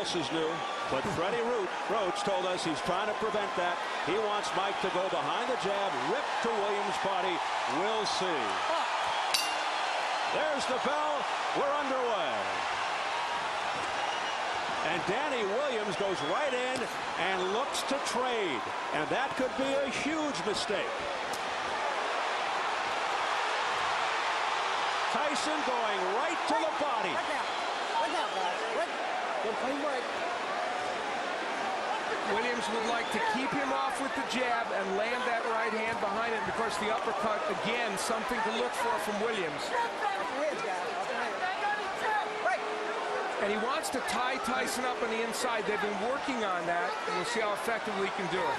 This is new, but Freddie Roach told us he's trying to prevent that. He wants Mike to go behind the jab, rip to Williams' body. We'll see. There's the bell. We're underway. And Danny Williams goes right in and looks to trade. And that could be a huge mistake. Tyson going right to the body. Williams would like to keep him off with the jab and land that right hand behind it. And of course, the uppercut, again, something to look for from Williams. And he wants to tie Tyson up on the inside. They've been working on that, and we'll see how effectively he can do it.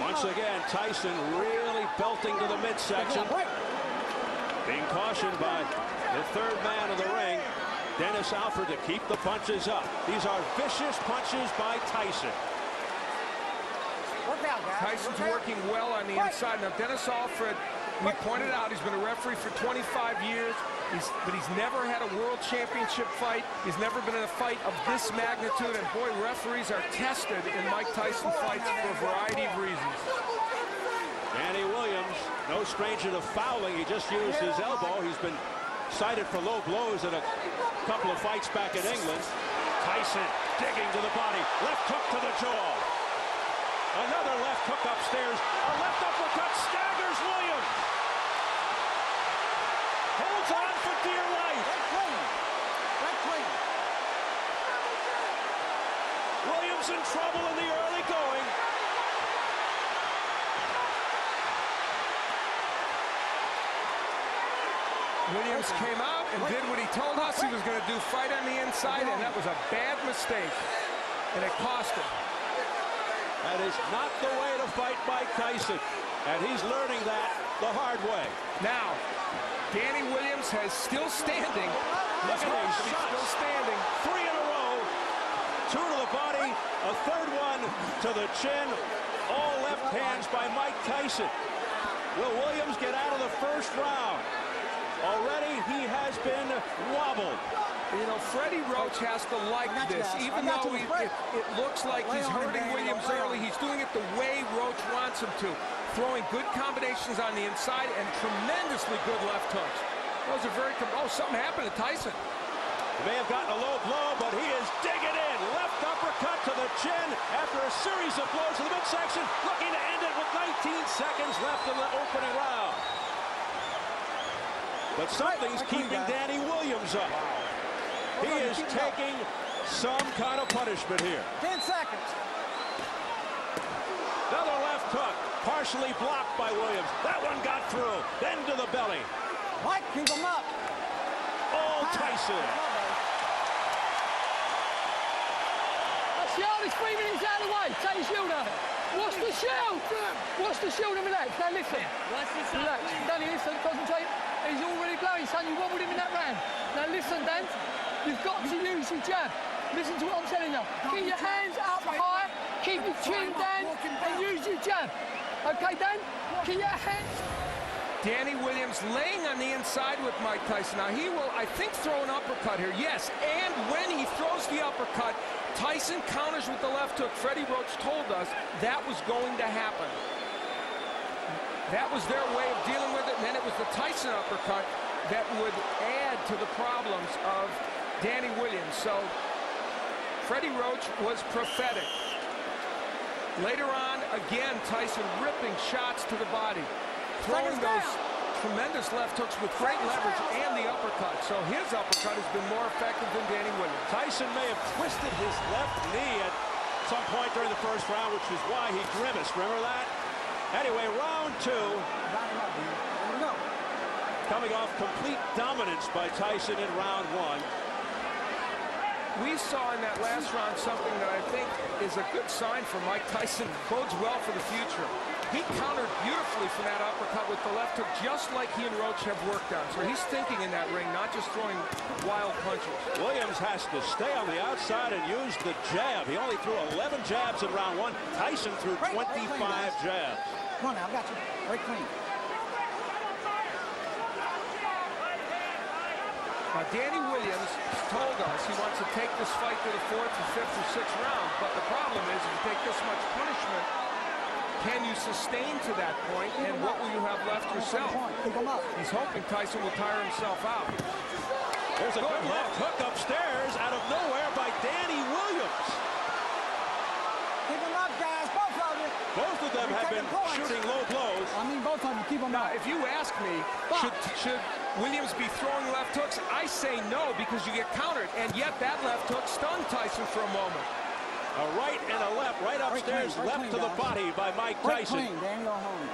Once again, Tyson really belting to the midsection. Being cautioned by the third man of the ring, Dennis Alford, to keep the punches up. These are vicious punches by Tyson. Tyson's working well on the inside. Now, Dennis Alford, we pointed out, he's been a referee for 25 years, but he's never had a world championship fight. He's never been in a fight of this magnitude, and boy, referees are tested in Mike Tyson fights for a variety of reasons. Danny Williams, no stranger to fouling. He just used his elbow. He's been cited for low blows in a couple of fights back in England. Tyson digging to the body. Left hook to the jaw. Another left hook upstairs. A left uppercut staggers Williams. Holds on for dear life. Williams in trouble in the early going. Williams came out and did what he told us he was going to do, fight on the inside, and that was a bad mistake, and it cost him. That is not the way to fight Mike Tyson, and he's learning that the hard way. Now, Danny Williams has still standing. Look at these shots. Still standing. 3 in a row. 2 to the body, a third one to the chin. All left hands by Mike Tyson. Will Williams get out of the first round? Already he has been wobbled. You know, Freddie Roach has to like this, even though it looks like he's hurting Williams early. He's doing it the way Roach wants him to, throwing good combinations on the inside and tremendously good left hooks. Those are very, something happened to Tyson. He may have gotten a low blow, but he is digging in. Left uppercut to the chin after a series of blows to the midsection, looking to end it with 19 seconds left in the opening round. But something's keeping Danny Williams up. He is taking some kind of punishment here. 10 seconds. Another left hook, partially blocked by Williams. That one got through. Then to the belly. Mike, keep him up. Oh, Tyson. That's the hardest 3 minutes out of the way. Take your shield out. Watch the shield. Watch the shield and relax. Now listen. Relax. Danny, listen. Concentrate. He's already blowing, son. You wobbled him in that round. Now listen, Dan. You've got to use your jab. Listen to what I'm telling you. Keep your hands up high. Keep your chin down and use your jab. Okay, Dan? Keep your hands. Danny Williams laying on the inside with Mike Tyson. Now he will, I think, throw an uppercut here. Yes, and when he throws the uppercut, Tyson counters with the left hook. Freddie Roach told us that was going to happen. That was their way of dealing with it, and then it was the Tyson uppercut that would add to the problems of Danny Williams. So Freddie Roach was prophetic. Later on, again, Tyson ripping shots to the body, throwing those tremendous left hooks with great leverage and the uppercut. So his uppercut has been more effective than Danny Williams. Tyson may have twisted his left knee at some point during the first round, which is why he grimaced. Remember that? Anyway, round 2. Coming off complete dominance by Tyson in round 1. We saw in that last round something that I think is a good sign for Mike Tyson. Bodes well for the future. He countered beautifully from that uppercut with the left hook, just like he and Roach have worked on. So he's thinking in that ring, not just throwing wild punches. Williams has to stay on the outside and use the jab. He only threw 11 jabs in round 1. Tyson threw 25 jabs. Come on now, I got you. Break clean. Danny Williams told us he wants to take this fight to the 4th or 5th or 6th round, but the problem is if you take this much punishment, can you sustain to that point, and what will you have left yourself? Keep him up. He's hoping Tyson will tire himself out. There's a good left hook upstairs out of nowhere by Danny Williams. Keep him up, guys. Both of you. Both of them have been shooting low blows. I mean, both of them. Keep him Now, up. if you ask me, should Williams be throwing left hooks? I say no, because you get countered. And yet that left hook stunned Tyson for a moment. A right and a left, right upstairs, left to the body by Mike Tyson. Clean, Danny, go home.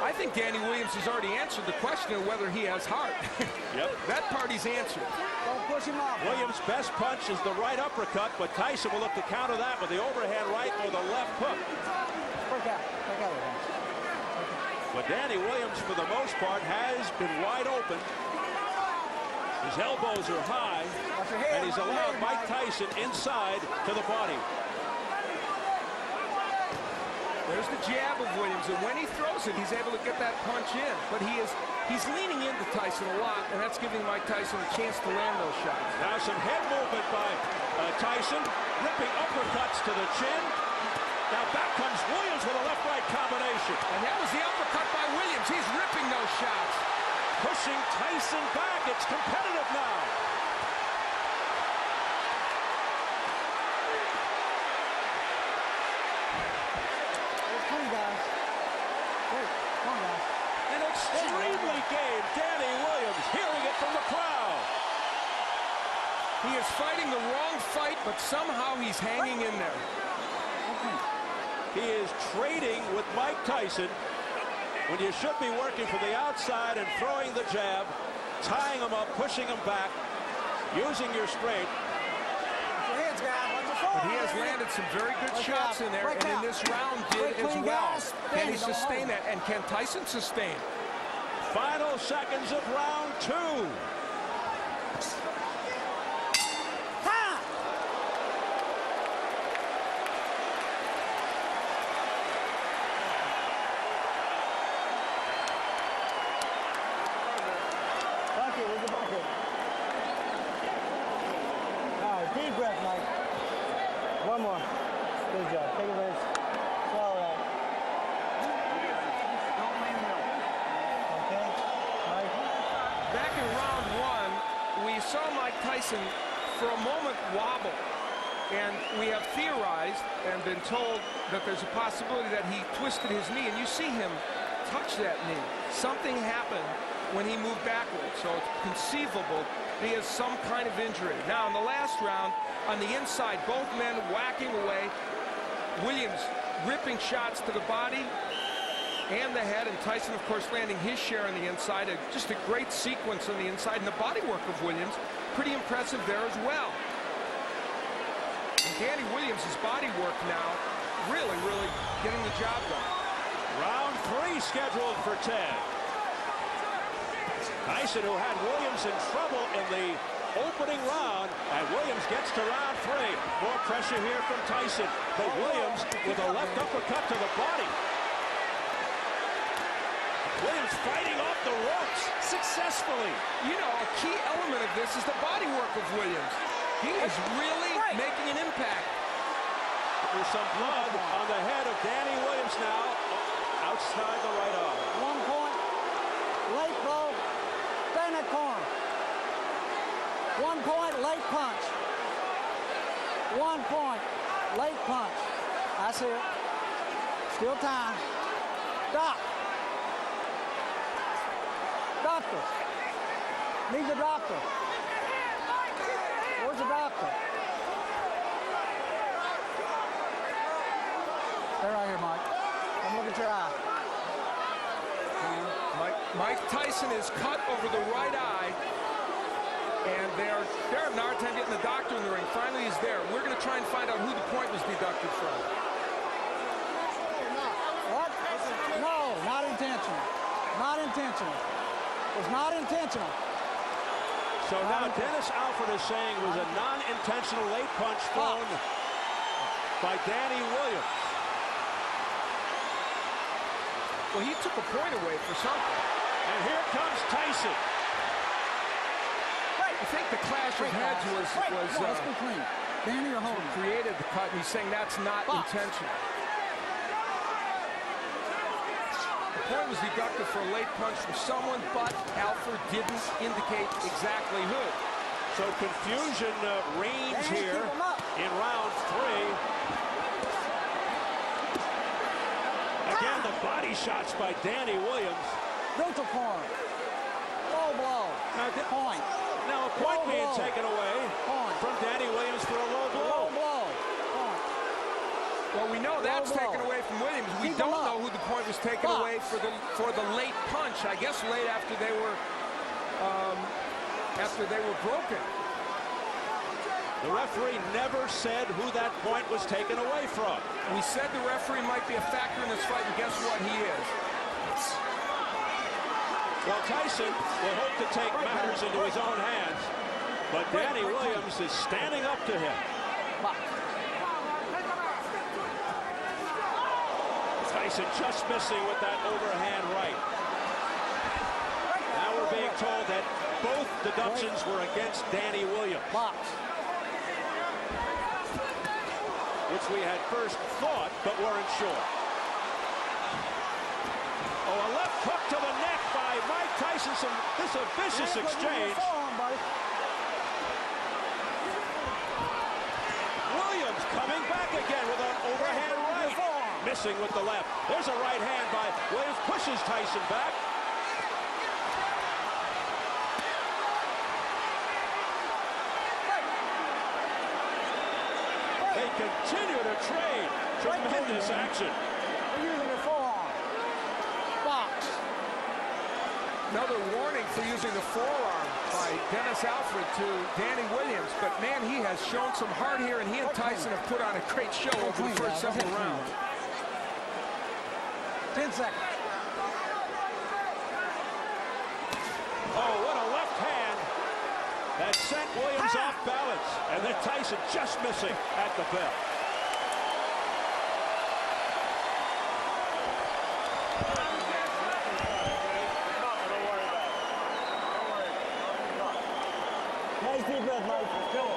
I think Danny Williams has already answered the question of whether he has heart. Yep. That part he's answered. Don't push him off. Williams' best punch is the right uppercut, but Tyson will look to counter that with the overhand right or the left hook. Break out. Break out. But Danny Williams, for the most part, has been wide open. His elbows are high, Watch your head, and he's watch your allowed head, Mike Tyson inside to the body. There's the jab of Williams, and when he throws it, he's able to get that punch in. But he's leaning into Tyson a lot, and that's giving Mike Tyson a chance to land those shots. Now some head movement by Tyson, ripping uppercuts to the chin. Now back comes Williams with a left-right combination. And that was the uppercut by Williams. He's ripping those shots. Pushing Tyson back. It's competitive now. Clean, guys. Great. Come on, guys. An extremely game Danny Williams, hearing it from the crowd. He is fighting the wrong fight, but somehow he's hanging in there. He is trading with Mike Tyson when you should be working from the outside and throwing the jab, tying him up, pushing him back, using your strength. Watch your heads, guys. Watch your forward. But he has landed some very good shots in there, and in this round did as clean, well. guys. Can he Danny, don't sustain hold. that? And can Tyson sustain? Final seconds of round 2. Ha! Bucket, where's the bucket? All right, deep breath, Mike. One more. Good job. Take a rest. Swallow that. Don't leave me alone. Okay? Mike? Back in round 1, we saw Mike Tyson for a moment wobble. And we have theorized and been told that there's a possibility that he twisted his knee. And you see him touch that knee. Something happened when he moved backwards. So it's conceivable that he has some kind of injury. Now, in the last round, on the inside, both men whacking away. Williams ripping shots to the body and the head, and Tyson, of course, landing his share on the inside. Just a great sequence on the inside, and the body work of Williams, pretty impressive there as well. And Danny Williams' body work now, really, really getting the job done. Round 3 scheduled for 10. Tyson, who had Williams in trouble in the opening round, and Williams gets to round 3. More pressure here from Tyson, but Williams with a left uppercut to the body. Williams fighting off the ropes successfully. You know, a key element of this is the body work of Williams. He is really making an impact. There's some blood on the head of Danny Williams now, outside the right arm. 1 point. Late blow. Stay in that corner. 1 point. Late punch. 1 point. Late punch. That's it. Still time. Stop. Doctor. Need the doctor. Where's the doctor? They're right here, Mike. Come look at your eye. Mike Tyson is cut over the right eye, and they're having a hard time getting the doctor in the ring. Finally, he's there. We're going to try and find out who the point was deducted from. What? No, not intentional. Not intentional. It's not intentional. So now Dennis Alford is saying it was a non-intentional late punch thrown by Danny Williams. Well, he took a point away for something. And here comes Tyson. The thing the clash of heads was let's go clean. Danny or Holden? created the cut, and he's saying that's not intentional. The point was deducted for a late punch from someone, but Alford didn't indicate exactly who. So confusion reigns Danny, here keep him up. in round 3. Again, the body shots by Danny Williams. Neutral corner. Low blow. Point. Now a point Low being blow. taken away Point. from Danny Williams for a low blow. Low blow. Point. Well, we know that's blow. taken away from Williams. We Keep him don't up. know who the point was taken Box. away for the late punch. I guess late after they were broken. The referee never said who that point was taken away from. We said the referee might be a factor in this fight, and guess what? He is. Well, Tyson will hope to take matters into his own hands, but Danny Williams is standing up to him. Tyson just missing with that overhand right. Now we're being told that both deductions were against Danny Williams, Box. which we had first thought but weren't sure. Oh, a left hook to the neck by Mike Tyson. This is a vicious exchange. Williams coming back again with an overhand right. Missing with the left. There's a right hand by Williams. Pushes Tyson back. They continue to trade. Tremendous action. We're using the forearm. Box. Another warning for using the forearm by Dennis Alford to Danny Williams. But, man, he has shown some heart here, and he and Tyson have put on a great show over the first several rounds. 10 seconds. Oh, what a left hand that sent Williams off balance. And then Tyson just missing at the bell. Nice deep breath, Mike. Kill him.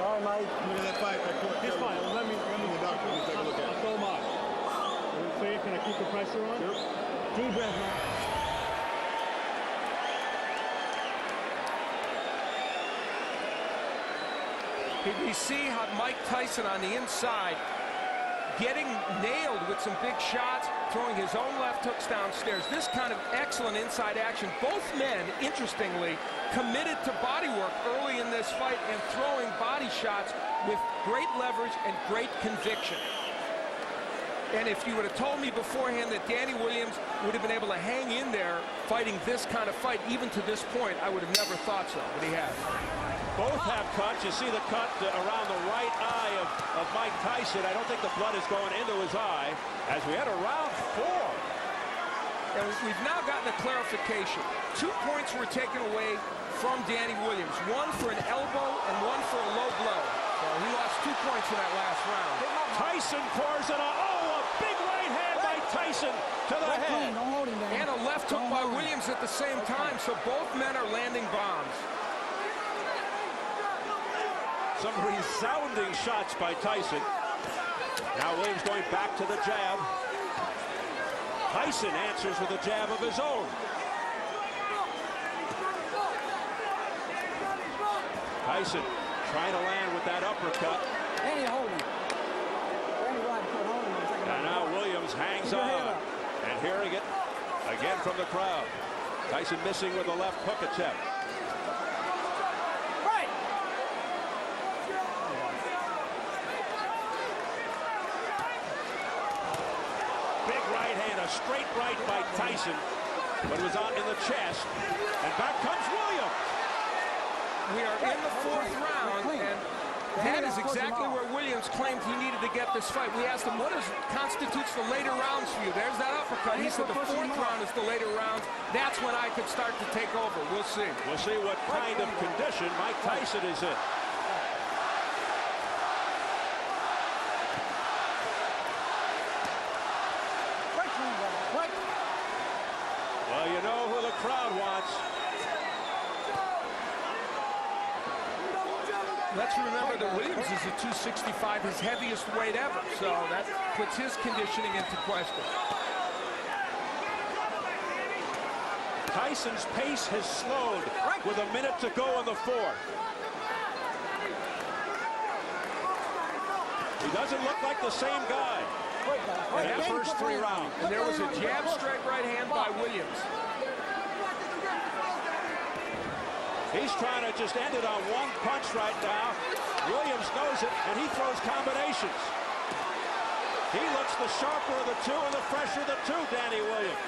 All right, Mike. Look at that fight. He's fine. Let me The doctor, let me take a look at I'll it. throw him out. See, can I keep the pressure on? Deep breath, Mike. We see how Mike Tyson on the inside getting nailed with some big shots, throwing his own left hooks downstairs. This kind of excellent inside action. Both men, interestingly, committed to body work early in this fight and throwing body shots with great leverage and great conviction. And if you would have told me beforehand that Danny Williams would have been able to hang in there fighting this kind of fight, even to this point, I would have never thought so, but he has. Both have cuts. You see the cut around the right eye of Mike Tyson. I don't think the blood is going into his eye as we had a round 4. And we've now gotten a clarification. 2 points were taken away from Danny Williams. One for an elbow and one for a low blow. So he lost 2 points in that last round. Tyson pours it on. Oh, a big right hand by Tyson to the head. Don't hold him down. And a left hook by Williams at the same time. So both men are landing bombs. Some resounding shots by Tyson. Now Williams going back to the jab. Tyson answers with a jab of his own. Tyson trying to land with that uppercut. Danny, hold him. Danny, right, put hold him. And now Williams hangs on. And hearing it again from the crowd. Tyson missing with a left hook attempt. Right. Big right hand, a straight right by Tyson, but it was out in the chest. And back comes Williams. We are in the 4th round, and that is exactly where Williams claimed he needed to get this fight. We asked him, what constitutes the later rounds for you? There's that uppercut. He said the 4th round is the later round. That's when I could start to take over. We'll see. We'll see what kind of condition Mike Tyson is in. Well, you know who the crowd wants. Let's remember that Williams is at 265, his heaviest weight ever, so that puts his conditioning into question. Tyson's pace has slowed with a minute to go in the fourth. He doesn't look like the same guy in that first 3 rounds. And there was a jab straight right hand by Williams. He's trying to just end it on one punch right now. Williams knows it, and he throws combinations. He looks the sharper of the two and the fresher of the two, Danny Williams.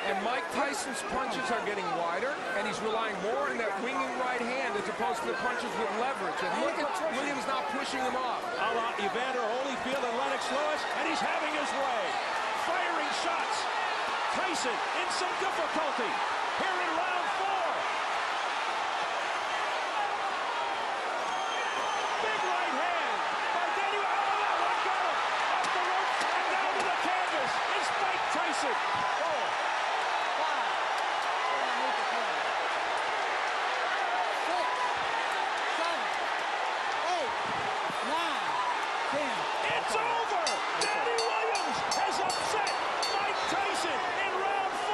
And Mike Tyson's punches are getting wider, and he's relying more on that winging right hand as opposed to the punches with leverage. And look at Williams now pushing him off. A la Evander Holyfield and Lennox Lewis, and he's having his way. Firing shots. Tyson in some difficulty here in round 4. Big right hand by Danny. Oh, that one got him. Off the ropes and down to the canvas. It's Mike Tyson. 10. It's over! Danny Williams has upset Mike Tyson in round 4.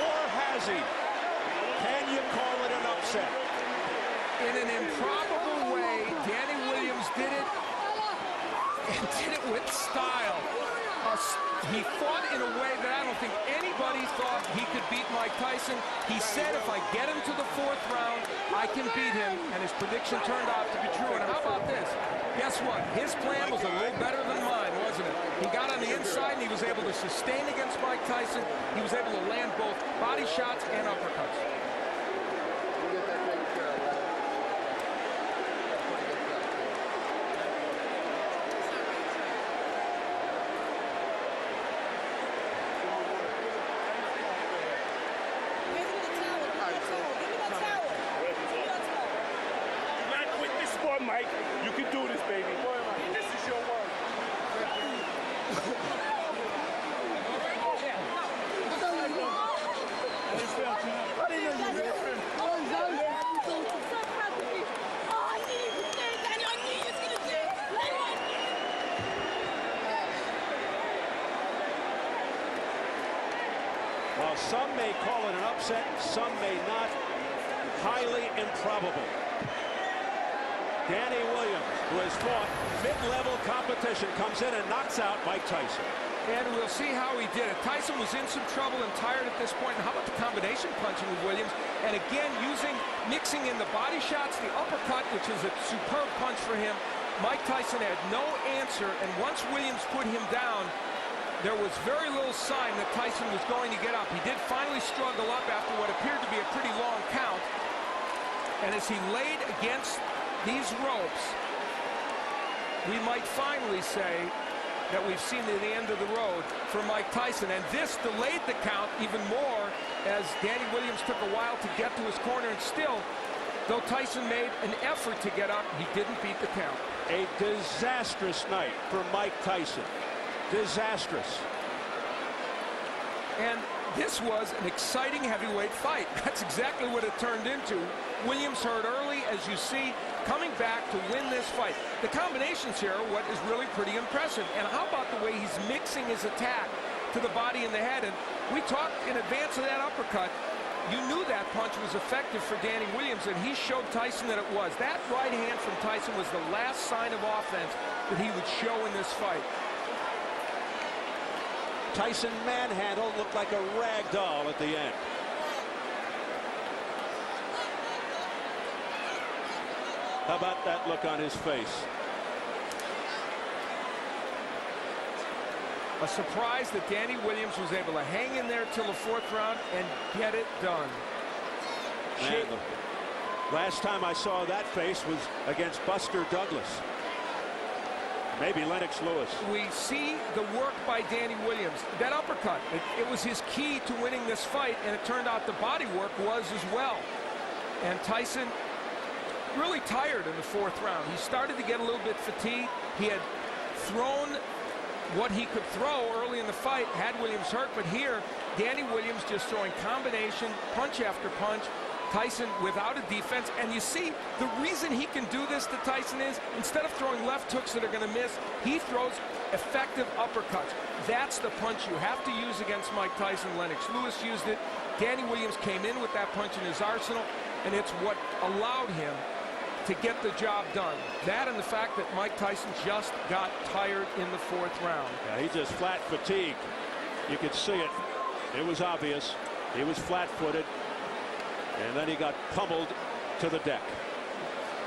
Or has he? Can you call it an upset? In an improbable way, Danny Williams did it, and did it with style. He fought in a way that I don't think anybody thought he could beat Mike Tyson. He said, if I get him to the 4th round, I can beat him, and his prediction turned out to be true. And how about this? Guess what? His plan was a little better than mine, wasn't it? He got on the inside, and he was able to sustain against Mike Tyson. He was able to land both body shots and uppercuts. Mike, you can do this, baby. This is your work. While some may call it an upset, some may not. Highly improbable. Danny Williams, who has fought mid-level competition, comes in and knocks out Mike Tyson. And we'll see how he did it. Tyson was in some trouble and tired at this point. And how about the combination punching with Williams? And again, mixing in the body shots, the uppercut, which is a superb punch for him. Mike Tyson had no answer. And once Williams put him down, there was very little sign that Tyson was going to get up. He did finally struggle up after what appeared to be a pretty long count. And as he laid against these ropes, we might finally say that we've seen the end of the road for Mike Tyson. And this delayed the count even more as Danny Williams took a while to get to his corner. And still, though Tyson made an effort to get up, he didn't beat the count. A disastrous night for Mike Tyson. Disastrous. And this was an exciting heavyweight fight. That's exactly what it turned into. Williams hurt early, as you see, coming back to win this fight. The combinations here are what is really pretty impressive. And how about the way he's mixing his attack to the body and the head? And we talked in advance of that uppercut. You knew that punch was effective for Danny Williams, and he showed Tyson that it was. That right hand from Tyson was the last sign of offense that he would show in this fight. Tyson manhandled, looked like a rag doll at the end. How about that look on his face? A surprise that Danny Williams was able to hang in there till the 4th round and get it done. Man, the last time I saw that face was against Buster Douglas. Maybe Lennox Lewis. We see the work by Danny Williams. That uppercut, it was his key to winning this fight, and it turned out the body work was as well. And Tyson really tired in the 4th round. He started to get a little bit fatigued. He had thrown what he could throw early in the fight, had Williams hurt, but here, Danny Williams just throwing combination, punch after punch. Tyson without a defense, and you see the reason he can do this to Tyson is instead of throwing left hooks that are going to miss, he throws effective uppercuts. That's the punch you have to use against Mike Tyson. Lennox Lewis used it. Danny Williams came in with that punch in his arsenal, and it's what allowed him to get the job done. That and the fact that Mike Tyson just got tired in the 4th round. Yeah, he just flat fatigued. You could see it. It was obvious. He was flat-footed. And then he got pummeled to the deck.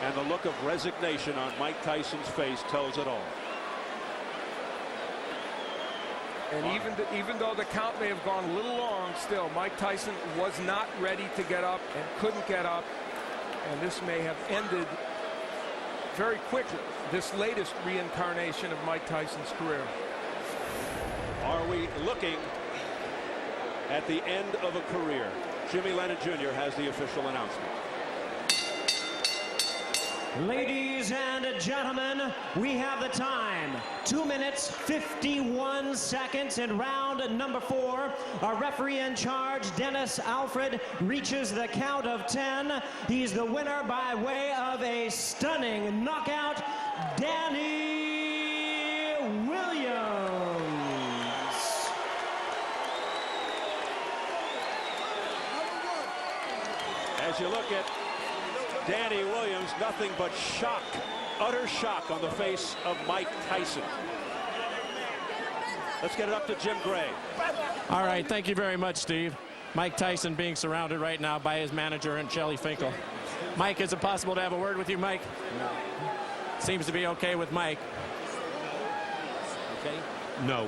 And the look of resignation on Mike Tyson's face tells it all. And even though the count may have gone a little long, still, Mike Tyson was not ready to get up and couldn't get up. And this may have ended very quickly, this latest reincarnation of Mike Tyson's career. Are we looking at the end of a career? Jimmy Lennon Jr. has the official announcement. Ladies and gentlemen, we have the time. 2 minutes, 51 seconds in round number 4. Our referee in charge, Dennis Alfred, reaches the count of 10. He's the winner by way of a stunning knockout, Danny Williams. As you look at Danny Williams, nothing but shock, utter shock on the face of Mike Tyson. Let's get it up to Jim Gray. All right, thank you very much, Steve. Mike Tyson being surrounded right now by his manager and Shelly Finkel. Mike, is it possible to have a word with you, Mike? No. Seems to be okay with Mike. Okay? No.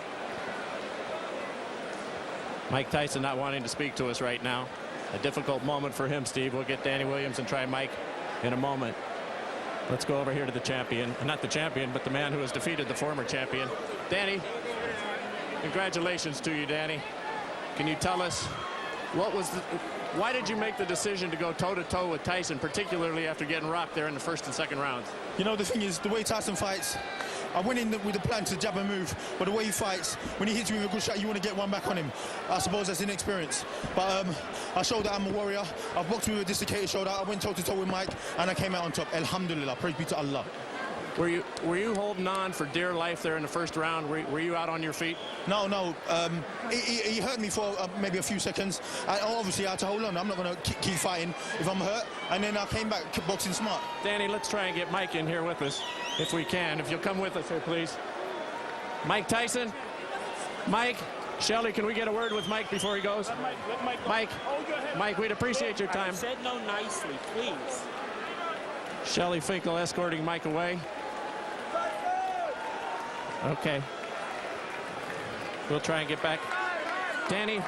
Mike Tyson not wanting to speak to us right now. A difficult moment for him, Steve. We'll get Danny Williams and try Mike in a moment. Let's go over here to the champion. Not the champion, but the man who has defeated the former champion. Danny, congratulations to you, Danny. Can you tell us why did you make the decision to go toe-to-toe with Tyson, particularly after getting rocked there in the 1st and 2nd rounds? You know, the thing is, the way Tyson fights, I went in with a plan to jab and move, but the way he fights, when he hits you with a good shot, you want to get one back on him. I suppose that's inexperience. But I showed that I'm a warrior. I've boxed with a dislocated shoulder. I went toe-to-toe with Mike, and I came out on top. Alhamdulillah. Praise be to Allah. Were you holding on for dear life there in the 1st round? Were you out on your feet? No. He hurt me for maybe a few seconds. Obviously, I had to hold on. I'm not going to keep fighting if I'm hurt. And then I came back boxing smart. Danny, let's try and get Mike in here with us, if we can. If you'll come with us here, please. Mike Tyson. Mike. Shelly, can we get a word with Mike before he goes? Mike, we'd appreciate your time. I said no nicely, please. Shelly Finkel escorting Mike away. Okay. We'll try and get back. Danny,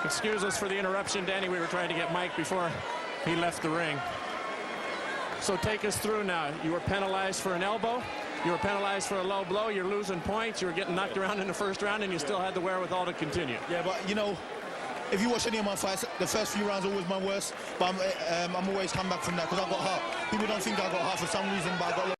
excuse us for the interruption. Danny, we were trying to get Mike before he left the ring. So take us through now. You were penalized for an elbow. You were penalized for a low blow. You're losing points. You were getting knocked around in the 1st round, and you still had the wherewithal to continue. Yeah, but, you know, if you watch any of my fights, the first few rounds are always my worst, but I'm always come back from that because I got heart. People don't think I got heart for some reason, but I got